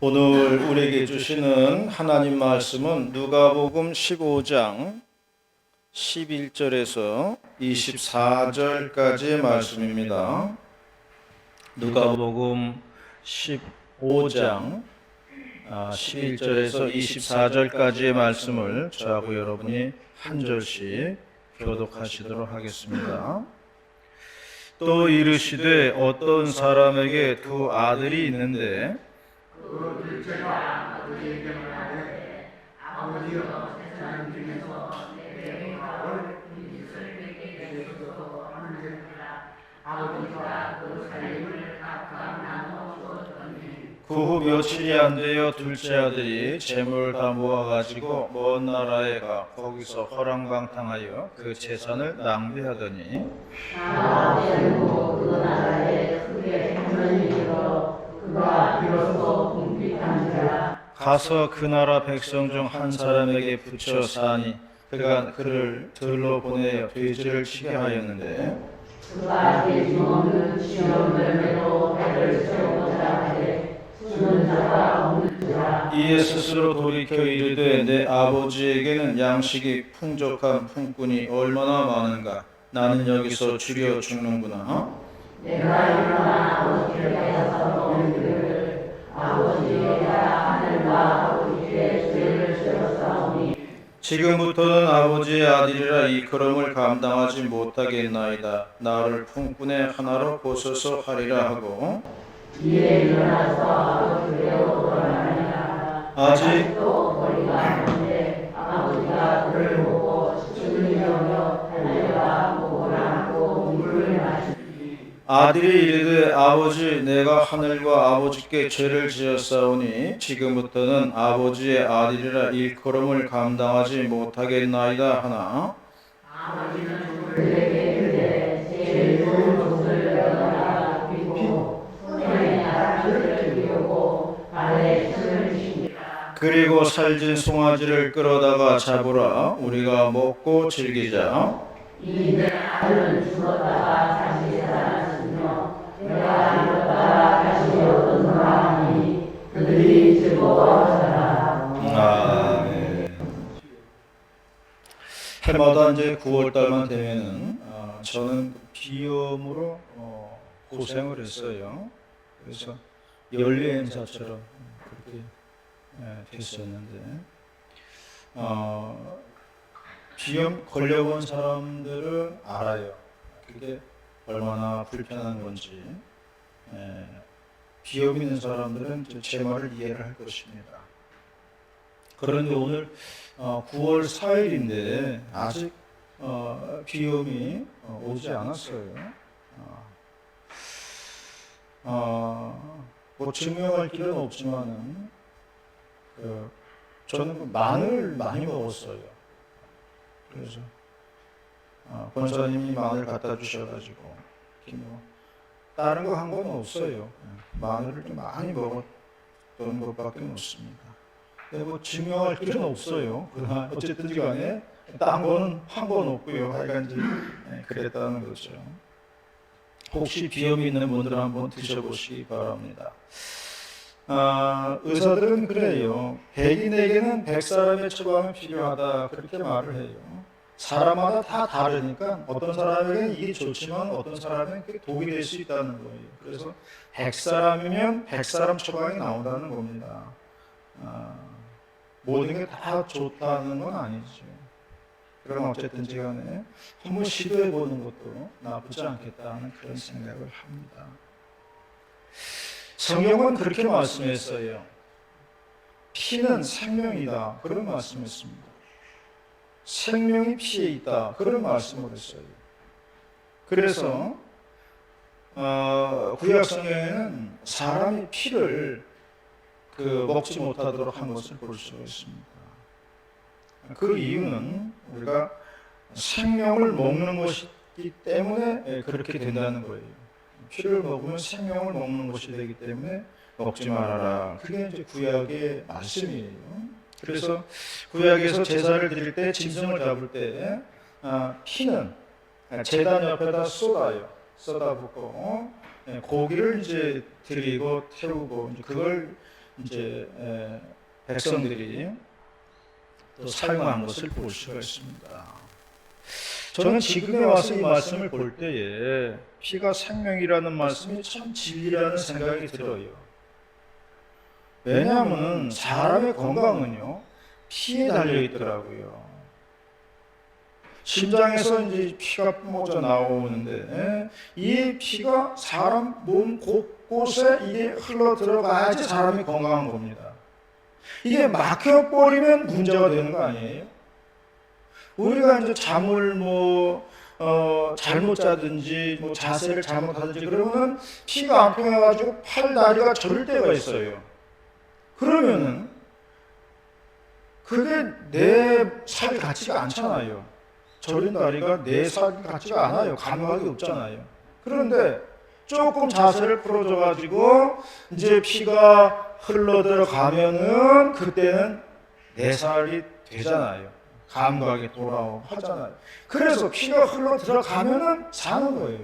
오늘 우리에게 주시는 하나님 말씀은 누가복음 15장 11절에서 24절까지의 말씀입니다. 누가복음 15장 11절에서 24절까지의 말씀을 저하고 여러분이 한 절씩 교독하시도록 하겠습니다. 또 이르시되 어떤 사람에게 두 아들이 있는데 그 둘째가 아버지에게 말하되 아버지여 세상 중에서 내가 옳은 짓을 내게 주소서 하느니라. 아버지가 그 살림을 각각 나눠 주었더니 그 후 며칠이 안 되어 둘째 아들이 재물을 다 모아가지고 먼 나라에 가 거기서 허랑방탕하여 그 재산을 낭비하더니 아버지도 그 나라에 크게 행선이 일어 그가 비로소 궁핍한지라. 가서 그 나라 백성 중 한 사람에게 붙여 사니 그가 그를 들로 보내어 돼지를 치게 하였는데 그가 돼지 먹는 시험 열매로 배를 채우고자 하되 주는 자가 없는지라. 이에 스스로 돌이켜 이르되 내 아버지에게는 양식이 풍족한 품꾼이 얼마나 많은가 나는 여기서 죽여 죽는구나. 내가 일어나 아버지를 가서 먹는들 아버지가 하늘과 아버지의 죄를 지었사오니 지금부터는 아버지의 아들이라 이 걸음을 감당하지 못하겠나이다. 나를 품꾼의 하나로 보소서 하리라 하고 이에 일어나서 아버지께로 돌아가니라. 아직 또 거리가 먼데 아버지가 그를 보고 죽을 여겨 달려가 목을 안고 물을 마시니 아들이 이르되 아버지 내가 하늘과 아버지께 죄를 지었사오니 지금부터는 아버지의 아들이라 이 걸음을 감당하지 못하겠나이다 하나 아버지는 그들에게 이르되 제일 좋은 옷을 얻어라 입히고 손에 나라를 비우고 발에 신을 신기라. 그리고 살진 송아지를 끌어다가 잡으라 우리가 먹고 즐기자. 이내 아들은 죽었다가 다시 살았으며 내가 이뤘다가 다시 얻었노라 하니 그들이 즐거워하더라. 아멘. 해마다 이제 9월 달만 되면은 저는 비염으로 고생을 했어요. 그래서 연례 행사처럼 그렇게 됐었는데 비염 걸려본 사람들은 알아요. 그게 얼마나 불편한 건지. 비염 있는 사람들은 제 말을 이해를 할 것입니다. 그런데 오늘 9월 4일인데 아직 비염이 오지 않았어요. 뭐 증명할 길은 없지만은 저는 마늘 많이 먹었어요. 그래서 권사님이 마늘 갖다 주셔가지고 뭐 다른 거 한 건 없어요. 마늘을 좀 많이 먹었던 것밖에 없습니다. 뭐 증명할 길은 없어요. 그러나 어쨌든지 간에 딴 거는 한 건 없고요. 하여간지 그랬다는 거죠. 혹시 비염이 있는 분들은 한번 드셔보시기 바랍니다. 의사들은 그래요. 백인에게는 100사람의 처방이 필요하다 그렇게 말을 해요. 사람마다 다 다르니까 어떤 사람에게는 이게 좋지만 어떤 사람에게는 그게 독이 될 수 있다는 거예요. 그래서 100사람이면 100사람 처방이 나온다는 겁니다. 모든 게 다 좋다는 건 아니죠. 그러나 어쨌든지 간에 한번 시도해 보는 것도 나쁘지 않겠다는 그런 생각을 합니다. 성경은 그렇게 말씀했어요. 피는 생명이다. 그런 말씀했습니다. 생명이 피에 있다. 그런 말씀을 했어요. 그래서 구약 성경에는 사람이 피를 먹지 못하도록 한 것을 볼 수가 있습니다. 그 이유는 우리가 생명을 먹는 것이기 때문에 그렇게 된다는 거예요. 피를 먹으면 생명을 먹는 것이 되기 때문에 먹지 말아라. 그게 이제 구약의 말씀이에요. 그래서 구약에서 제사를 드릴 때 짐승을 잡을 때 피는 제단 옆에다 쏟아요. 쏟아붓고 고기를 이제 드리고 태우고 이제 그걸 이제 백성들이 또 사용한 것을 볼 수가 있습니다. 저는 지금에 와서 이 말씀을 볼 때에 피가 생명이라는 말씀이 참 진리라는 생각이 들어요. 왜냐하면 사람의 건강은요 피에 달려 있더라고요. 심장에서 이제 피가 뿜어져 나오는데 이 피가 사람 몸 곳곳에 이게 흘러 들어가야지 사람이 건강한 겁니다. 이게 막혀버리면 문제가 되는 거 아니에요? 우리가 이제 잠을 잘못 자든지 자세를 잘못하든지 그러면 피가 안 통해가지고 팔 다리가 저릴 때가 있어요. 그러면은 그게 내 살 같지가 않잖아요. 저린 다리가 내 살 같지가 않아요. 감각이 없잖아요. 그런데 조금 자세를 풀어줘가지고 이제 피가 흘러 들어가면은 그때는 내 살이 되잖아요. 감각이 돌아오고 하잖아요. 그래서 피가 흘러 들어가면은 사는 거예요.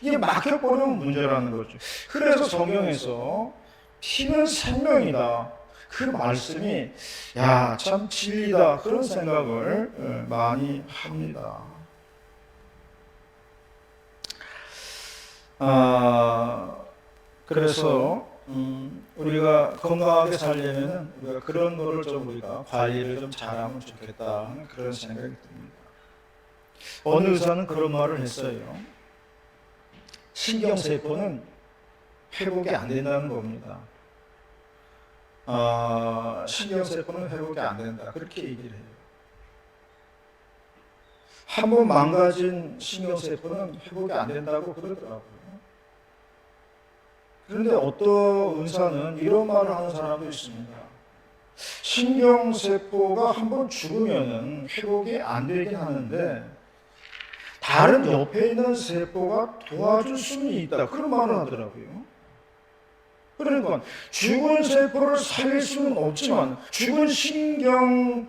이게 막혀버리면 문제라는 거죠. 그래서 성경에서 피는 생명이다. 그 말씀이 참 진리다. 그런 생각을 많이 합니다. 그래서 우리가 건강하게 살려면 우리가 그런 거를 좀 우리가 관리를 좀 잘하면 좋겠다 하는 그런 생각이 듭니다. 어느 의사는 그런 말을 했어요. 신경세포는 회복이 안 된다는 겁니다. 신경세포는 회복이 안 된다. 그렇게 얘기를 해요. 한번 망가진 신경세포는 회복이 안 된다고 그러더라고요. 그런데 어떤 의사는 이런 말을 하는 사람도 있습니다. 신경세포가 한번 죽으면 회복이 안 되긴 하는데 다른 옆에 있는 세포가 도와줄 수는 있다. 그런 말을 하더라고요. 그러니까 죽은 세포를 살릴 수는 없지만 죽은 신경을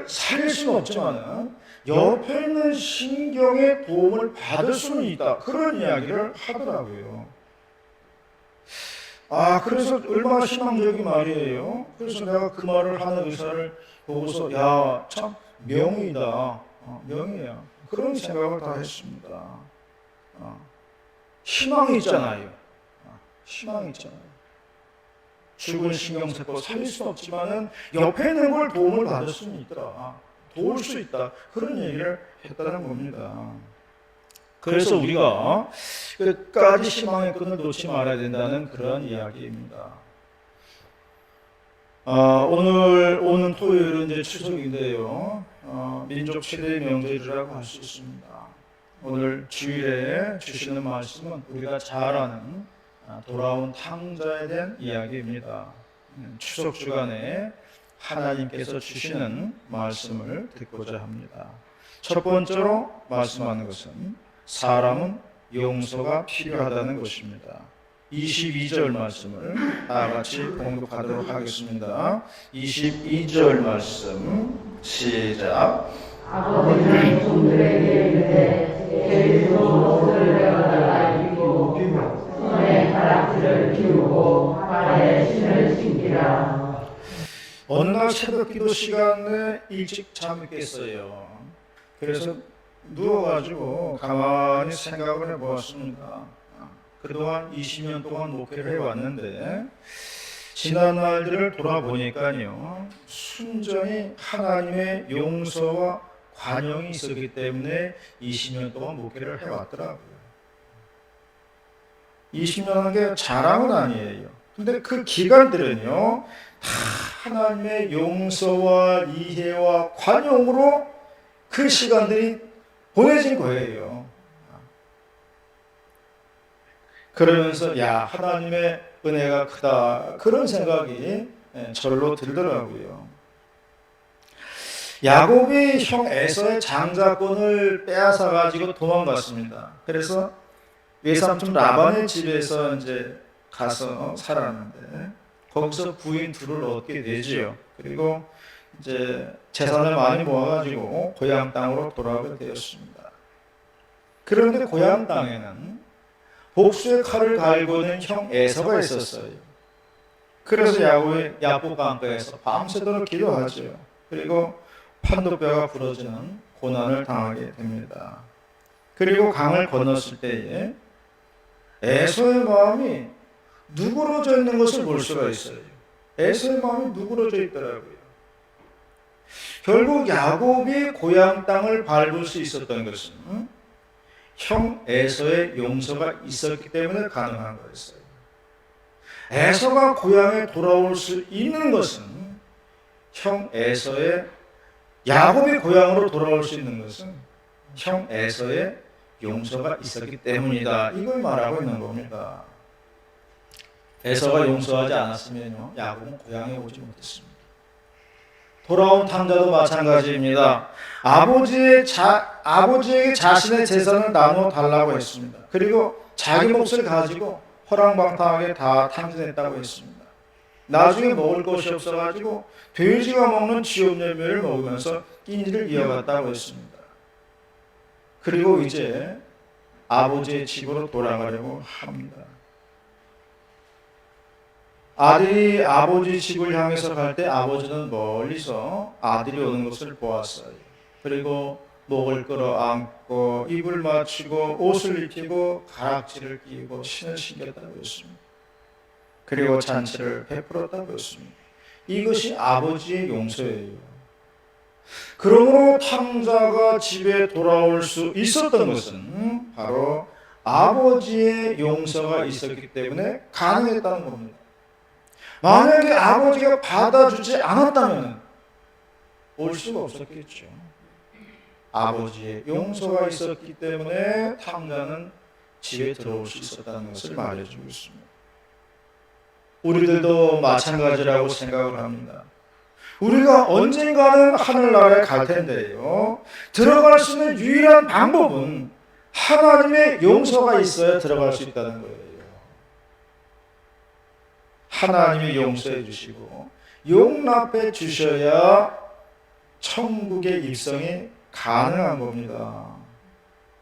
살릴 수는 없지만 옆에 있는 신경의 도움을 받을 수는 있다. 그런 이야기를 하더라고요. 그래서 얼마나 희망적인 말이에요. 그래서 내가 그 말을 하는 의사를 보고서 참 명의다. 명의야. 그런 생각을 다 했습니다. 희망이 있잖아요. 희망이 있잖아요. 죽은 신경세포 살릴 수는 없지만은 옆에 있는 걸 도움을 받을 수는 있더라. 도울 수 있다. 그런 얘기를 했다는 겁니다. 그래서 우리가 끝까지 희망의 끈을 놓지 말아야 된다는 그런 이야기입니다. 오는 토요일은 이제 추석인데요. 민족 최대의 명절이라고 할 수 있습니다. 오늘 주일에 주시는 말씀은 우리가 잘 아는 돌아온 탕자에 대한 이야기입니다. 추석 주간에 하나님께서 주시는 말씀을 듣고자 합니다. 첫 번째로 말씀하는 것은 사람은 용서가 필요하다는 것입니다. 22절 말씀을 다 같이 공독하도록 하겠습니다. 22절 말씀 시작. 아버지는 종들에게 이르되 제일로 옷을 내어달라 입고 손에 가락지를 피우고 발에 신을 신기라. 어느 날 새벽 기도 시간에 일찍 잠이 깼어요. 그래서 누워가지고 가만히 생각을 해보았습니다. 그동안 20년 동안 목회를 해왔는데 지난 날들을 돌아보니까요, 순전히 하나님의 용서와 관용이 있었기 때문에 20년 동안 목회를 해왔더라고요. 20년 한 게 자랑은 아니에요. 근데 그 기간들은요, 다 하나님의 용서와 이해와 관용으로 그 시간들이 보내진 거예요. 그러면서 하나님의 은혜가 크다, 그런 생각이 절로 들더라고요. 야곱이 형 에서의 장자권을 빼앗아 가지고 도망갔습니다. 그래서 외삼촌 라반의 집에서 이제 가서 살았는데 거기서 부인 둘을 얻게 되지요. 그리고 이제 재산을 많이 모아가지고 고향 땅으로 돌아오게 되었습니다. 그런데 고향 땅에는 복수의 칼을 갈고 있는 형 에서가 있었어요. 그래서 야곱이 야복 강가에서 밤새도록 기도하죠. 그리고 판도뼈가 부러지는 고난을 당하게 됩니다. 그리고 강을 건넜을 때에 에서의 마음이 누그러져 있는 것을 볼 수가 있어요. 에서의 마음이 누그러져 있더라고요. 결국 야곱이 고향 땅을 밟을 수 있었던 것은 형 에서의 용서가 있었기 때문에 가능한 거였어요. 에서가 고향에 돌아올 수 있는 것은 형 에서의 야곱이 고향으로 돌아올 수 있는 것은 형 에서의 용서가 있었기 때문이다. 이걸 말하고 있는 겁니다. 에서가 용서하지 않았으면요, 야곱은 고향에 오지 못했습니다. 돌아온 탕자도 마찬가지입니다. 아버지에게 자신의 재산을 나누어 달라고 했습니다. 그리고 자기 몫을 가지고 허랑방탕하게 다 탕진했다고 했습니다. 나중에 먹을 것이 없어가지고 돼지가 먹는 지업열매를 먹으면서 끼니를 이어갔다고 했습니다. 그리고 이제 아버지의 집으로 돌아가려고 합니다. 아들이 아버지 집을 향해서 갈 때 아버지는 멀리서 아들이 오는 것을 보았어요. 그리고 목을 끌어안고 입을 맞추고 옷을 입히고 가락지를 끼우고 신을 신겼다고 했습니다. 그리고 잔치를 베풀었다고 했습니다. 이것이 아버지의 용서예요. 그러므로 탕자가 집에 돌아올 수 있었던 것은 바로 아버지의 용서가 있었기 때문에 가능했다는 겁니다. 만약에 아버지가 받아주지 않았다면 올 수가 없었겠죠. 아버지의 용서가 있었기 때문에 탕자는 집에 들어올 수 있었다는 것을 말해주고 있습니다. 우리들도 마찬가지라고 생각을 합니다. 우리가 언젠가는 하늘나라에 갈 텐데요, 들어갈 수 있는 유일한 방법은 하나님의 용서가 있어야 들어갈 수 있다는 거예요. 하나님이 용서해 주시고 용납해 주셔야 천국의 입성이 가능한 겁니다.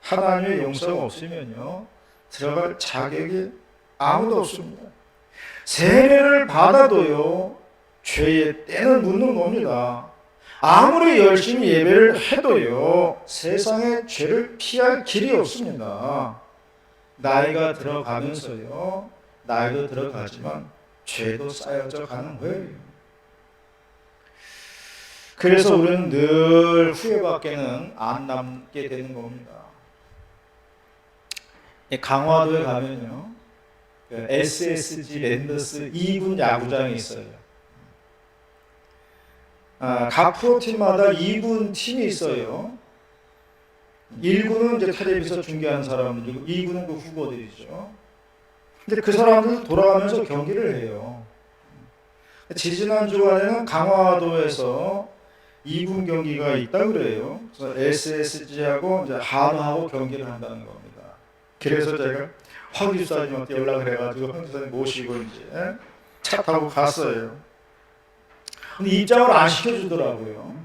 하나님의 용서가 없으면요, 들어갈 자격이 아무도 없습니다. 세례를 받아도요, 죄의 때는 묻는 겁니다. 아무리 열심히 예배를 해도요, 세상에 죄를 피할 길이 없습니다. 나이가 들어가면서요, 나이도 들어가지만 죄도 쌓여져 가는 거예요. 그래서 우리는 늘 후회밖에는 안 남게 되는 겁니다. 강화도에 가면요, SSG 랜더스 2군 야구장이 있어요. 각 프로팀마다 2군 팀이 있어요. 1군은 이제 텔레비에서 중계하는 사람들이고 2군은 그 후보들이죠. 근데 그 사람들 돌아가면서 경기를 해요. 지지난 주간에는 강화도에서 2군 경기가 있다 그래요. 그래서 SSG하고 이제 한화하고 경기를 한다는 겁니다. 그래서 제가 황 집사님한테 연락을 해가지고 황 집사님 모시고 이제 차 타고 갔어요. 근데 입장을 안 시켜주더라고요.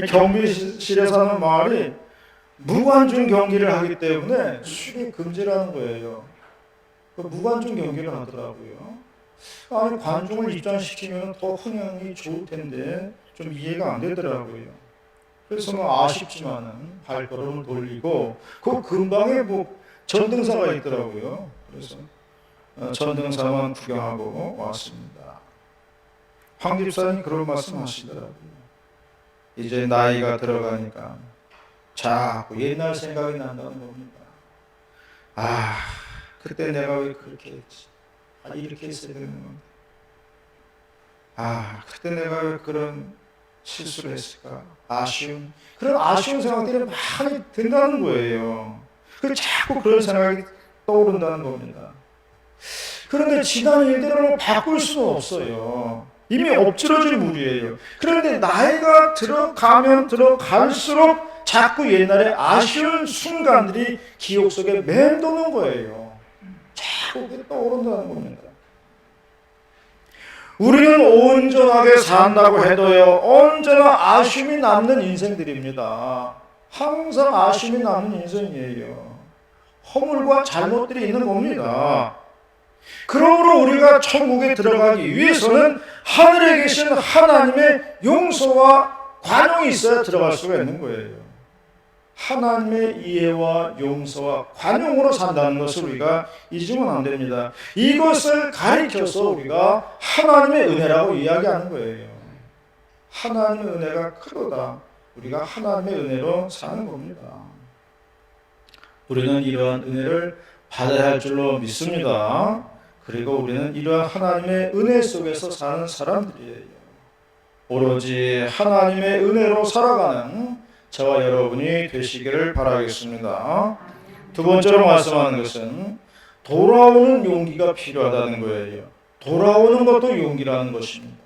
경비실에서 하는 말이 무관중 경기를 하기 때문에 술이 금지라는 거예요. 무관중 경기를 하더라고요. 아니, 관중을 입장시키면 더 흥행이 좋을 텐데 좀 이해가 안 되더라고요. 그래서 뭐 아쉽지만은 발걸음을 돌리고 그 근방에 뭐 전등사가 있더라고요. 그래서 전등사만 구경하고 왔습니다. 황 집사님 그런 말씀 하시더라고요. 이제 나이가 들어가니까 자꾸 옛날 생각이 난다는 겁니다. 아, 그때 내가 왜 그렇게 했지? 이렇게 했어야 되는 건데. 그때 내가 왜 그런 실수를 했을까? 그런 아쉬운 생각들이 많이 든다는 거예요. 그래서 자꾸 그런 생각이 떠오른다는 겁니다. 그런데 지난 일들을 바꿀 수는 없어요. 이미 엎질러질 물이에요. 그런데 나이가 들어가면 들어갈수록 자꾸 옛날에 아쉬운 순간들이 기억 속에 맴도는 거예요. 자꾸 그게 떠오른다는 겁니다. 우리는 온전하게 산다고 해도요, 언제나 아쉬움이 남는 인생들입니다. 항상 아쉬움이 남는 인생이에요. 허물과 잘못들이 있는 겁니다. 그러므로 우리가 천국에 들어가기 위해서는 하늘에 계신 하나님의 용서와 관용이 있어야 들어갈 수가 있는 거예요. 하나님의 이해와 용서와 관용으로 산다는 것을 우리가 잊으면 안 됩니다. 이것을 가리켜서 우리가 하나님의 은혜라고 이야기하는 거예요. 하나님의 은혜가 크도다. 우리가 하나님의 은혜로 사는 겁니다. 우리는 이러한 은혜를 받아야 할 줄로 믿습니다. 그리고 우리는 이러한 하나님의 은혜 속에서 사는 사람들이에요. 오로지 하나님의 은혜로 살아가는 저와 여러분이 되시기를 바라겠습니다. 두 번째로 말씀하는 것은 돌아오는 용기가 필요하다는 거예요. 돌아오는 것도 용기라는 것입니다.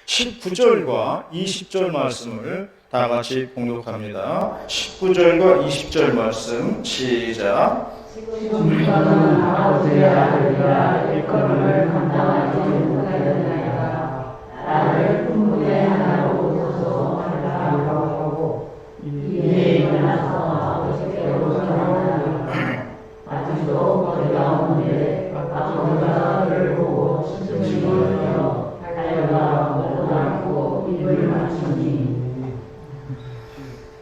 19절과 20절 말씀을 다 같이 봉독합니다. 19절과 20절 말씀 시작. 지금부터는 아버지의 아들이라 일컬음을 감당하지 못하겠나이다. 나를 분부의 하나로 오셔서 하라고 하고 이에 일어나서 아버지께로 전하나이다. 아직도 거리가 오는데 아버지가 그를 보고 춤추며 달려가 목을 안고 입을 맞추니.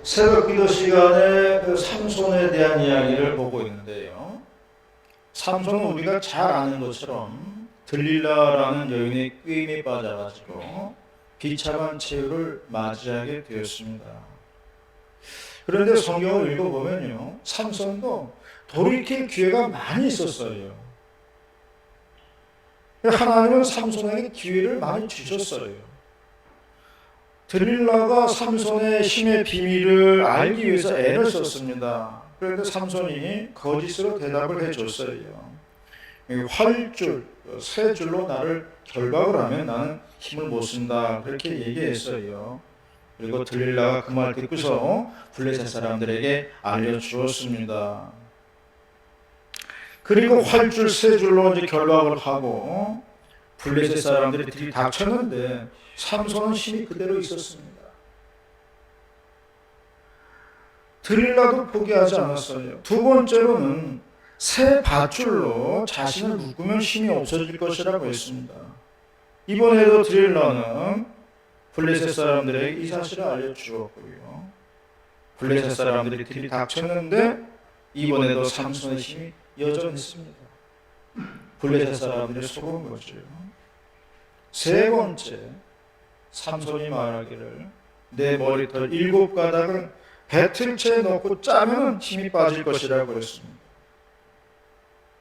새벽 기도 시간에 그 삼손에 대한 이야기를 보고 있는데요. 삼손은 우리가 잘 아는 것처럼 들릴라라는 여인의 꾀임에 빠져가지고 비참한 최후를 맞이하게 되었습니다. 그런데 성경을 읽어보면요, 삼손도 돌이킬 기회가 많이 있었어요. 하나님은 삼손에게 기회를 많이 주셨어요. 들릴라가 삼손의 힘의 비밀을 알기 위해서 애를 썼습니다. 그런데 삼손이 거짓으로 대답을 해줬어요. 활줄, 세 줄로 나를 결박을 하면 나는 힘을 못 쓴다. 그렇게 얘기했어요. 그리고 들릴라가 그 말 듣고서 블레셋 사람들에게 알려주었습니다. 그리고 활줄 세 줄로 이제 결박을 하고 블레셋 사람들이 들이닥쳤는데 삼손은 힘이 그대로 있었습니다. 들릴라도 포기하지 않았어요. 두 번째로는 새 밧줄로 자신을 묶으면 힘이 없어질 것이라고 했습니다. 이번에도 들릴라는 블레셋 사람들에게 이 사실을 알려주었고요. 블레셋 사람들이 들이닥쳤는데 이번에도 삼손의 힘이 여전했습니다. 블레셋 사람들이 속은 거죠. 세 번째, 삼손이 말하기를 내 머리털 7가닥을 배틀채에 넣고 짜면 힘이 빠질 것이라고 했습니다.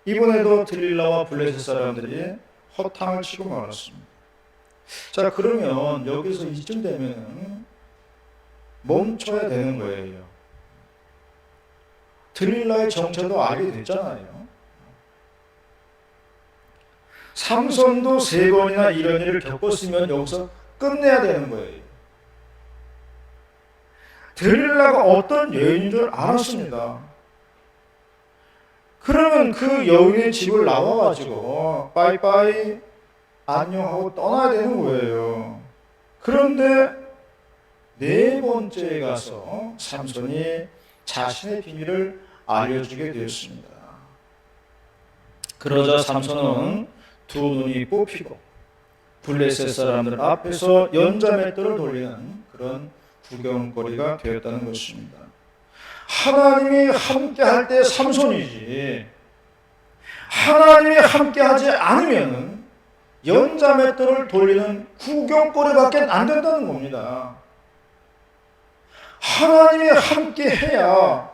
이번에도 들릴라와 블레셋 사람들이 허탕을 치고 말았습니다. 자, 그러면 여기서 이쯤 되면 멈춰야 되는 거예요. 들릴라의 정체도 알게 됐잖아요. 삼손도 3번이나 이런 일을 겪었으면 여기서 끝내야 되는 거예요. 들릴라가 어떤 여인인 줄 알았습니다. 그러면 그 여인의 집을 나와가지고 빠이빠이 안녕하고 떠나야 되는 거예요. 그런데 4번째에 가서 삼손이 자신의 비밀을 알려주게 되었습니다. 그러자 삼손은 두 눈이 뽑히고 블레셋 사람들 앞에서 연자맷돌을 돌리는 그런 구경거리가 되었다는 것입니다. 하나님이 함께할 때 삼손이지, 하나님이 함께하지 않으면 연자맷돌을 돌리는 구경거리밖에 안 된다는 겁니다. 하나님이 함께해야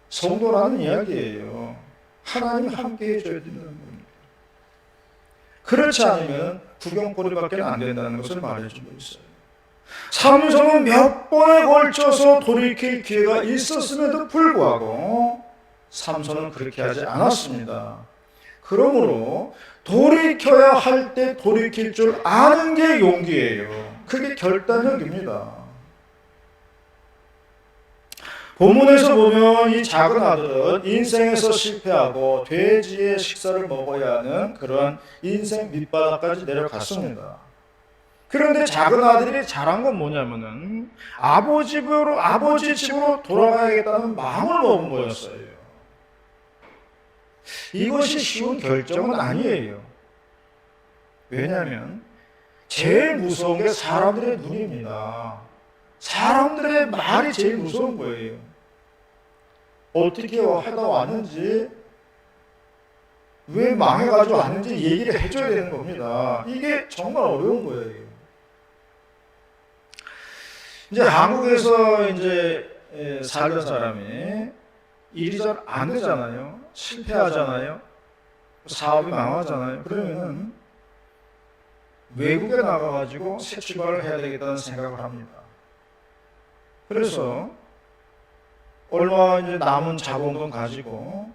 성도라는 이야기예요. 하나님이 함께해 줘야 된다는 겁니다. 그렇지 않으면 구경거리밖에 안 된다는 것을 말해주고 있어요. 삼손은 몇 번에 걸쳐서 돌이킬 기회가 있었음에도 불구하고 삼손은 그렇게 하지 않았습니다. 그러므로 돌이켜야 할 때 돌이킬 줄 아는 게 용기예요. 그게 결단력입니다. 본문에서 보면 이 작은 아들은 인생에서 실패하고 돼지의 식사를 먹어야 하는 그런 인생 밑바닥까지 내려갔습니다. 그런데 작은 아들이 잘한 건 뭐냐면은 아버지 집으로 돌아가야겠다는 마음을 먹은 거였어요. 이것이 쉬운 결정은 아니에요. 왜냐하면 제일 무서운 게 사람들의 눈입니다. 사람들의 말이 제일 무서운 거예요. 어떻게 하다 왔는지, 왜 망해가지고 왔는지 얘기를 해줘야 되는 겁니다. 이게 정말 어려운 거예요. 이제 한국에서 이제 살던 사람이 일이 잘 안 되잖아요. 실패하잖아요. 사업이 망하잖아요. 그러면은 외국에 나가가지고 새 출발을 해야 되겠다는 생각을 합니다. 그래서 얼마 이제 남은 자본금 가지고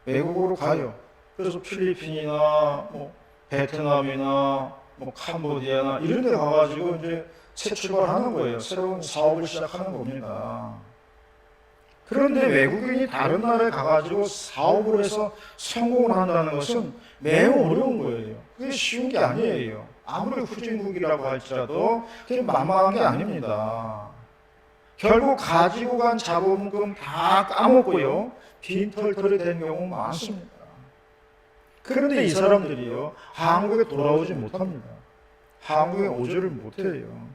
외국으로 가요. 그래서 필리핀이나 뭐 베트남이나 뭐 캄보디아나 이런 데 가가지고 이제 새 출발하는 거예요. 새로운 사업을 시작하는 겁니다. 그런데 외국인이 다른 나라에 가가지고 사업을 해서 성공을 한다는 것은 매우 어려운 거예요. 그게 쉬운 게 아니에요. 아무리 후진국이라고 할지라도 그게 만만한 게 아닙니다. 결국 가지고 간 자본금 다 까먹고요, 빈털털이 된 경우 많습니다. 그런데 이 사람들이요, 한국에 돌아오지 못합니다. 한국에 오지를 못해요.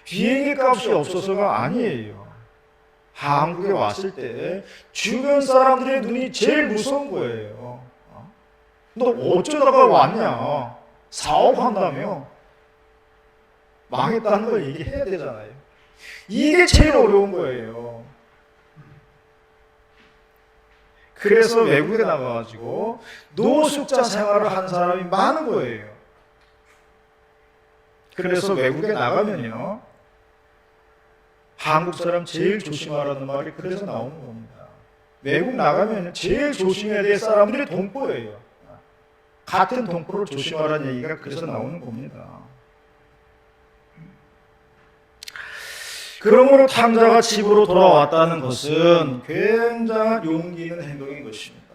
비행기 값이 없어서가 아니에요. 한국에 왔을 때 주변 사람들의 눈이 제일 무서운 거예요. 너 어쩌다가 왔냐? 사업한다며? 망했다는 걸 얘기해야 되잖아요. 이게 제일 어려운 거예요. 그래서 외국에 나가가지고 노숙자 생활을 한 사람이 많은 거예요. 그래서 외국에 나가면요, 한국 사람 제일 조심하라는 말이 그래서 나오는 겁니다. 외국 나가면 제일 조심해야 될 사람들이 동포예요. 같은 동포를 조심하라는 얘기가 그래서 나오는 겁니다. 그러므로 탕자가 집으로 돌아왔다는 것은 굉장한 용기 있는 행동인 것입니다.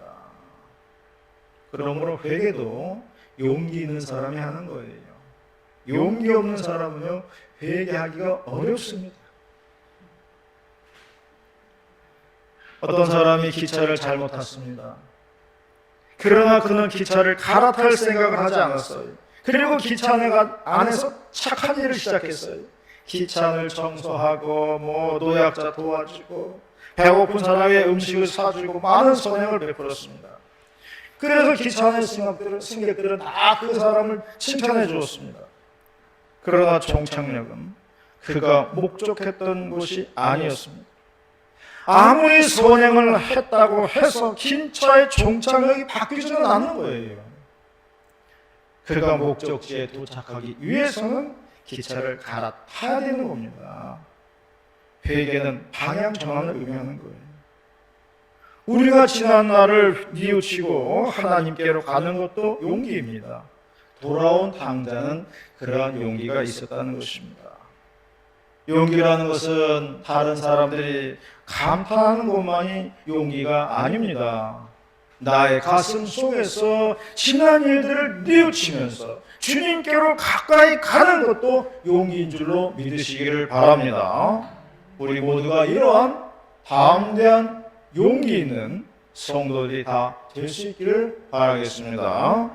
그러므로 회개도 용기 있는 사람이 하는 거예요. 용기 없는 사람은요, 회개하기가 어렵습니다. 어떤 사람이 기차를 잘못 탔습니다. 그러나 그는 기차를 갈아탈 생각을 하지 않았어요. 그리고 기차 안에서 착한 일을 시작했어요. 기차를 청소하고 뭐 노약자 도와주고 배고픈 사람에게 음식을 사주고 많은 선행을 베풀었습니다. 그래서 기차 안의 승객들은 다 그 사람을 칭찬해 주었습니다. 그러나 종착역은 그가 목적했던 곳이 아니었습니다. 아무리 선행을 했다고 해서 기차의 종착역이 바뀌지는 않는 거예요. 그가 목적지에 도착하기 위해서는 기차를 갈아타야 되는 겁니다. 회개는 방향 전환을 의미하는 거예요. 우리가 지난 날을 뉘우치고 하나님께로 가는 것도 용기입니다. 돌아온 탕자는 그러한 용기가 있었다는 것입니다. 용기라는 것은 다른 사람들이 감탄하는 것만이 용기가 아닙니다. 나의 가슴 속에서 지난 일들을 뉘우치면서 주님께로 가까이 가는 것도 용기인 줄로 믿으시기를 바랍니다. 우리 모두가 이러한 담대한 용기 있는 성도들이 다 될 수 있기를 바라겠습니다.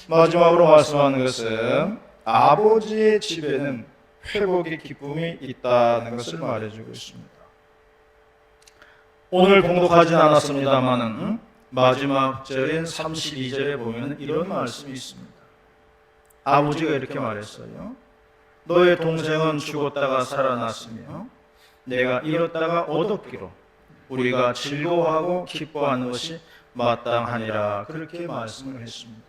마지막으로 말씀하는 것은 아버지의 집에는 회복의 기쁨이 있다는 것을 말해주고 있습니다. 오늘 봉독하진 않았습니다만은 마지막 절인 32절에 보면 이런 말씀이 있습니다. 아버지가 이렇게 말했어요. 너의 동생은 죽었다가 살아났으며 내가 잃었다가 얻었기로 우리가 즐거워하고 기뻐하는 것이 마땅하니라. 그렇게 말씀을 했습니다.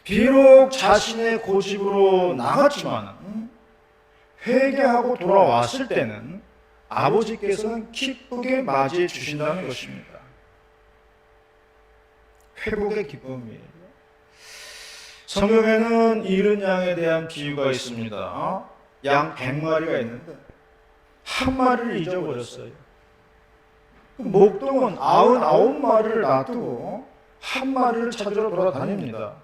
비록 자신의 고집으로 나갔지만 회개하고 돌아왔을 때는 아버지께서는 기쁘게 맞이해 주신다는 것입니다. 회복의 기쁨이에요. 성경에는 잃은 양에 대한 비유가 있습니다. 양 100마리가 있는데 한 마리를 잊어버렸어요. 목동은 99마리를 놔두고 한 마리를 찾으러 돌아다닙니다.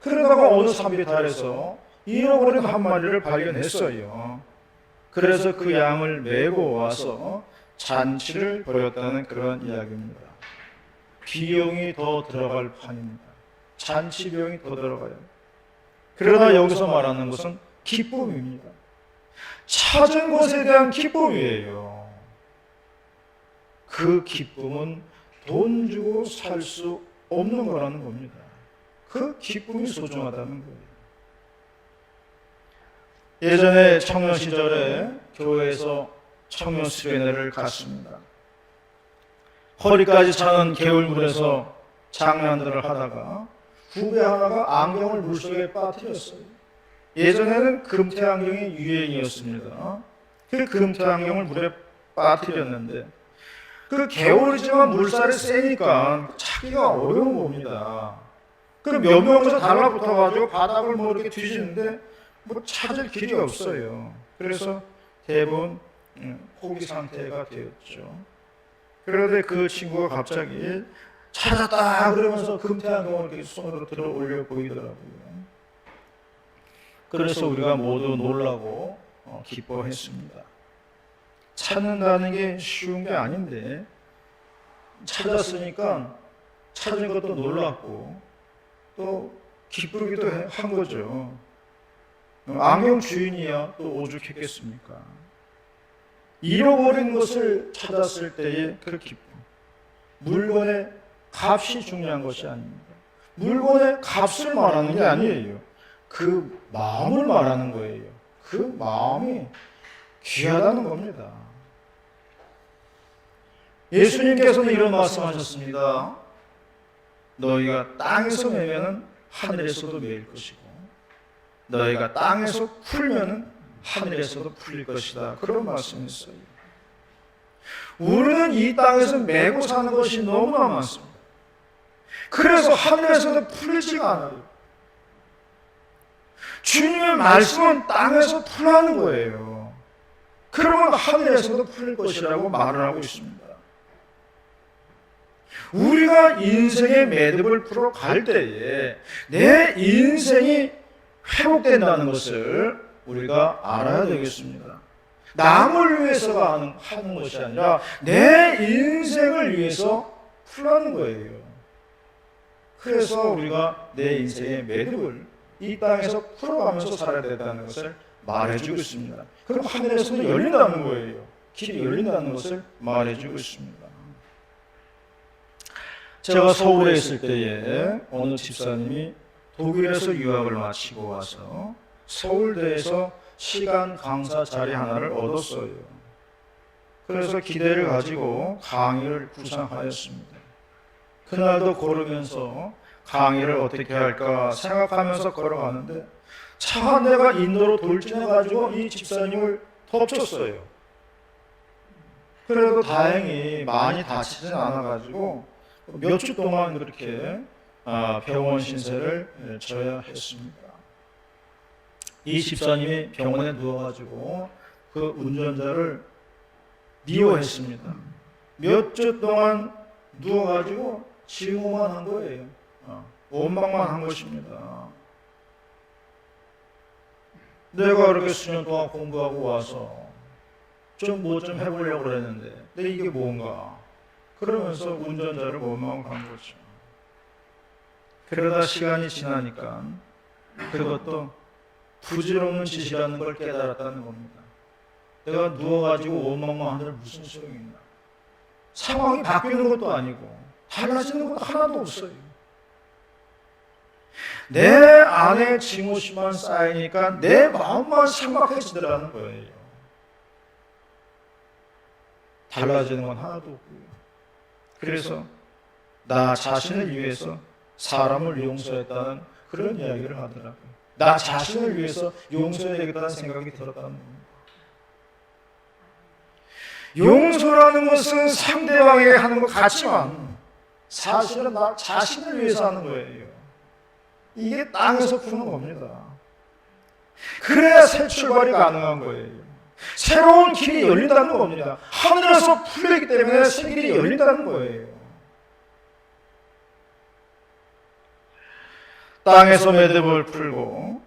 그러다가 어느 산비탈에서 잃어버린 한 마리를 발견했어요. 그래서 그 양을 메고 와서 잔치를 벌였다는 그런 이야기입니다. 비용이 더 들어갈 판입니다. 잔치 비용이 더 들어가요. 그러나 여기서 말하는 것은 기쁨입니다. 찾은 것에 대한 기쁨이에요. 그 기쁨은 돈 주고 살 수 없는 거라는 겁니다. 그 기쁨이 소중하다는 거예요. 예전에 청년 시절에 교회에서 청년 수련회를 갔습니다. 허리까지 차는 개울물에서 장난들을 하다가 후배 하나가 안경을 물속에 빠뜨렸어요. 예전에는 금태 안경이 유행이었습니다. 그 금태 안경을 물에 빠뜨렸는데 그 개울이지만 물살이 세니까 찾기가 어려운 겁니다. 그 몇 명에서 달라붙어가지고 바닥을 뭐 이렇게 뒤지는데 뭐 찾을 길이 없어요. 그래서 대부분 포기 상태가 되었죠. 그런데 그 친구가 갑자기 찾았다 그러면서 금태 안경을 이렇게 손으로 들어 올려 보이더라고요. 그래서 우리가 모두 놀라고 기뻐했습니다. 찾는다는 게 쉬운 게 아닌데 찾았으니까 찾은 것도 놀랐고 또 기쁘기도 한 거죠. 안경 주인이야 또 오죽했겠습니까? 잃어버린 것을 찾았을 때의 그 기쁨. 물건의 값이 중요한 것이 아닙니다. 물건의 값을 말하는 게 아니에요. 그 마음을 말하는 거예요. 그 마음이 귀하다는 겁니다. 예수님께서는 이런 말씀하셨습니다. 너희가 땅에서 매면은 하늘에서도 매일 것이고 너희가 땅에서 풀면은 하늘에서도 풀릴 것이다. 그런 말씀이었어요. 우리는 이 땅에서 매고 사는 것이 너무나 많습니다. 그래서 하늘에서도 풀리지가 않아요. 주님의 말씀은 땅에서 풀라는 거예요. 그러면 하늘에서도 풀릴 것이라고 말을 하고 있습니다. 우리가 인생의 매듭을 풀어 갈 때에 내 인생이 회복된다는 것을 우리가 알아야 되겠습니다. 남을 위해서가 하는 것이 아니라 내 인생을 위해서 풀라는 거예요. 그래서 우리가 내 인생의 매듭을 이 땅에서 풀어가면서 살아야 된다는 것을 말해주고 있습니다. 그럼 하늘에서도 열린다는 거예요. 길이 열린다는 것을 말해주고 있습니다. 제가 서울에 있을 때에 어느 집사님이 독일에서 유학을 마치고 와서 서울대에서 시간 강사 자리 하나를 얻었어요. 그래서 기대를 가지고 강의를 구상하였습니다. 그날도 걸으면서 강의를 어떻게 할까 생각하면서 걸어가는데 차 한 대가 인도로 돌진해가지고 이 집사님을 덮쳤어요. 그래도 다행히 많이 다치진 않아가지고 몇 주 동안 그렇게 병원 신세를 져야 했습니다. 이 집사님이 병원에 누워가지고 그 운전자를 미워했습니다. 몇 주 동안 누워가지고 증오만 한 거예요. 원망만 한 것입니다. 내가 그렇게 수년 동안 공부하고 와서 좀 뭐 좀 해보려고 그랬는데 근데 이게 뭔가 그러면서 운전자를 원망한 거죠. 그러다 시간이 지나니까 그것도 부질없는 짓이라는 걸 깨달았다는 겁니다. 내가 누워가지고 원망만 하면 무슨 소용이 있나. 상황이 바뀌는 것도 아니고 달라지는 것도 하나도 없어요. 내 안에 증오심만 쌓이니까 내 마음만 삭막해지더라는 거예요. 달라지는 건 하나도 없고요. 그래서 나 자신을 위해서 사람을 용서했다는 그런 이야기를 하더라고요. 나 자신을 위해서 용서해야 되겠다는 생각이 들었다는 겁니다. 용서라는 것은 상대방에게 하는 것 같지만 사실은 나 자신을 위해서 하는 거예요. 이게 땅에서 푸는 겁니다. 그래야 새 출발이 가능한 거예요. 새로운 길이 열린다는 겁니다. 하늘에서 풀리기 때문에 새 길이 열린다는 거예요. 땅에서 매듭을 풀고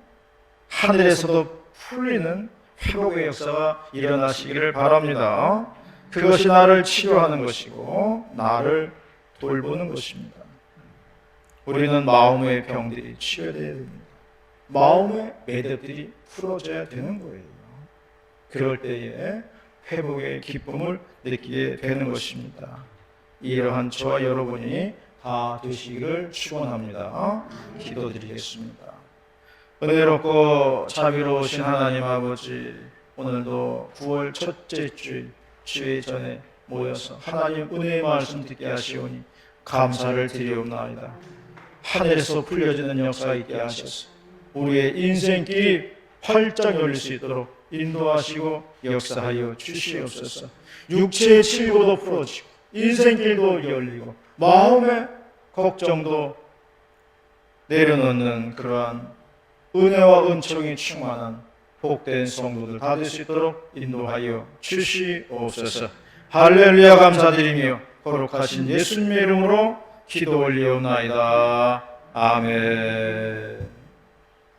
하늘에서도 풀리는 회복의 역사가 일어나시기를 바랍니다. 그것이 나를 치료하는 것이고 나를 돌보는 것입니다. 우리는 마음의 병들이 치료되어야 됩니다. 마음의 매듭들이 풀어져야 되는 거예요. 그럴 때에 회복의 기쁨을 느끼게 되는 것입니다. 이러한 저와 여러분이 다 되시기를 축원합니다. 기도드리겠습니다. 은혜롭고 자비로우신 하나님 아버지, 오늘도 9월 첫째 주일 전에 모여서 하나님 은혜의 말씀 듣게 하시오니 감사를 드리옵나이다. 하늘에서 풀려지는 역사가 있게 하셔서 우리의 인생길이 활짝 열릴 수 있도록 인도하시고 역사하여 주시옵소서. 육체의 칠고도 풀어지고 인생길도 열리고 마음의 걱정도 내려놓는 그러한 은혜와 은총이 충만한 복된 성도들 다 될 수 있도록 인도하여 주시옵소서. 할렐루야. 감사드리며 거룩하신 예수님의 이름으로 기도 올리옵나이다. 아멘.